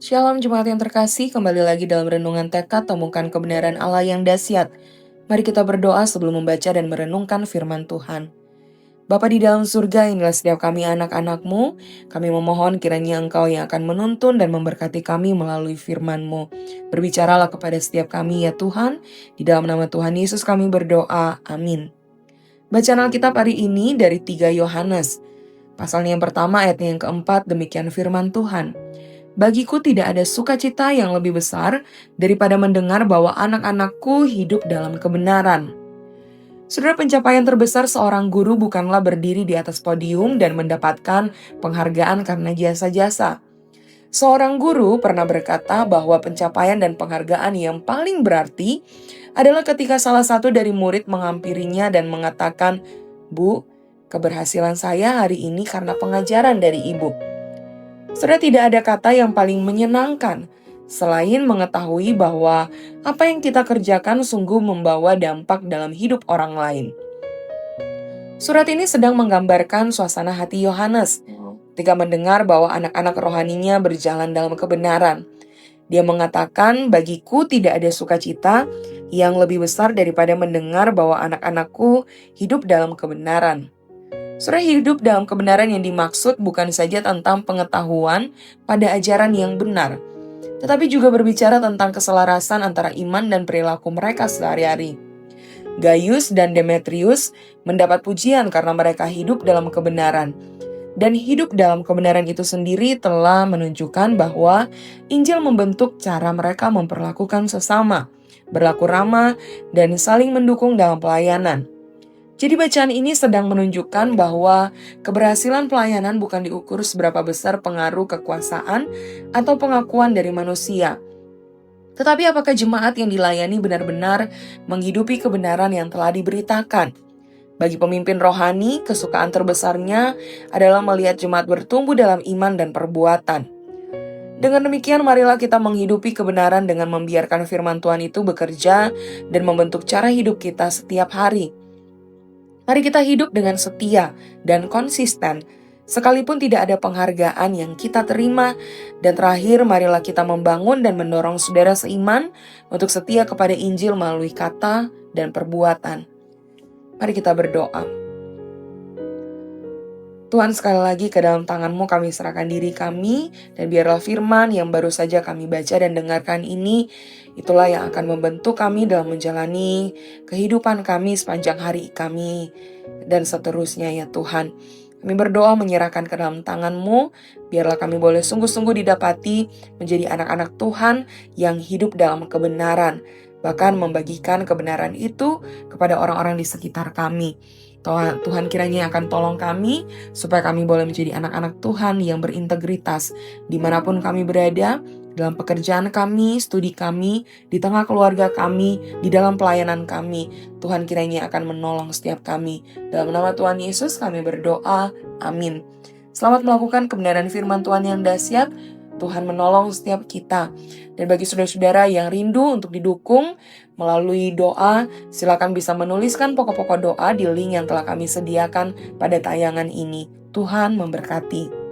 Shalom jemaat yang terkasih, kembali lagi dalam renungan tekad temukan kebenaran Allah yang dahsyat. Mari kita berdoa sebelum membaca dan merenungkan firman Tuhan. Bapa di dalam surga, inilah setiap kami anak-anak-Mu. Kami memohon kiranya Engkau yang akan menuntun dan memberkati kami melalui firman-Mu. Berbicaralah kepada setiap kami ya Tuhan. Di dalam nama Tuhan Yesus kami berdoa, amin. Bacaan Alkitab hari ini dari 3 Yohanes. Pasalnya yang pertama ayatnya yang keempat, demikian firman Tuhan. Bagiku tidak ada sukacita yang lebih besar daripada mendengar bahwa anak-anakku hidup dalam kebenaran. Saudara, pencapaian terbesar seorang guru bukanlah berdiri di atas podium dan mendapatkan penghargaan karena jasa-jasa. Seorang guru pernah berkata bahwa pencapaian dan penghargaan yang paling berarti adalah ketika salah satu dari murid menghampirinya dan mengatakan, "Bu, keberhasilan saya hari ini karena pengajaran dari Ibu." Sudah tidak ada kata yang paling menyenangkan selain mengetahui bahwa apa yang kita kerjakan sungguh membawa dampak dalam hidup orang lain. Surat ini sedang menggambarkan suasana hati Yohanes ketika mendengar bahwa anak-anak rohaninya berjalan dalam kebenaran. Dia mengatakan, bagiku tidak ada sukacita yang lebih besar daripada mendengar bahwa anak-anakku hidup dalam kebenaran. Saudara, hidup dalam kebenaran yang dimaksud bukan saja tentang pengetahuan pada ajaran yang benar, tetapi juga berbicara tentang keselarasan antara iman dan perilaku mereka sehari-hari. Gaius dan Demetrius mendapat pujian karena mereka hidup dalam kebenaran. Dan hidup dalam kebenaran itu sendiri telah menunjukkan bahwa Injil membentuk cara mereka memperlakukan sesama, berlaku ramah, dan saling mendukung dalam pelayanan. Jadi bacaan ini sedang menunjukkan bahwa keberhasilan pelayanan bukan diukur seberapa besar pengaruh kekuasaan atau pengakuan dari manusia. Tetapi apakah jemaat yang dilayani benar-benar menghidupi kebenaran yang telah diberitakan? Bagi pemimpin rohani, kesukaan terbesarnya adalah melihat jemaat bertumbuh dalam iman dan perbuatan. Dengan demikian, marilah kita menghidupi kebenaran dengan membiarkan firman Tuhan itu bekerja dan membentuk cara hidup kita setiap hari. Mari kita hidup dengan setia dan konsisten, sekalipun tidak ada penghargaan yang kita terima. Dan terakhir, marilah kita membangun dan mendorong saudara seiman untuk setia kepada Injil melalui kata dan perbuatan. Mari kita berdoa. Tuhan, sekali lagi ke dalam tangan-Mu kami serahkan diri kami, dan biarlah firman yang baru saja kami baca dan dengarkan ini, itulah yang akan membentuk kami dalam menjalani kehidupan kami sepanjang hari kami, dan seterusnya ya Tuhan. Kami berdoa menyerahkan ke dalam tangan-Mu, biarlah kami boleh sungguh-sungguh didapati menjadi anak-anak Tuhan yang hidup dalam kebenaran, bahkan membagikan kebenaran itu kepada orang-orang di sekitar kami. Tuhan kiranya akan tolong kami supaya kami boleh menjadi anak-anak Tuhan yang berintegritas dimanapun kami berada, dalam pekerjaan kami, studi kami, di tengah keluarga kami, di dalam pelayanan kami. Tuhan kiranya akan menolong setiap kami. Dalam nama Tuhan Yesus kami berdoa, amin. Selamat melakukan kebenaran firman Tuhan yang dahsyat. Tuhan menolong setiap kita. Dan bagi saudara-saudara yang rindu untuk didukung melalui doa, silakan bisa menuliskan pokok-pokok doa di link yang telah kami sediakan pada tayangan ini. Tuhan memberkati.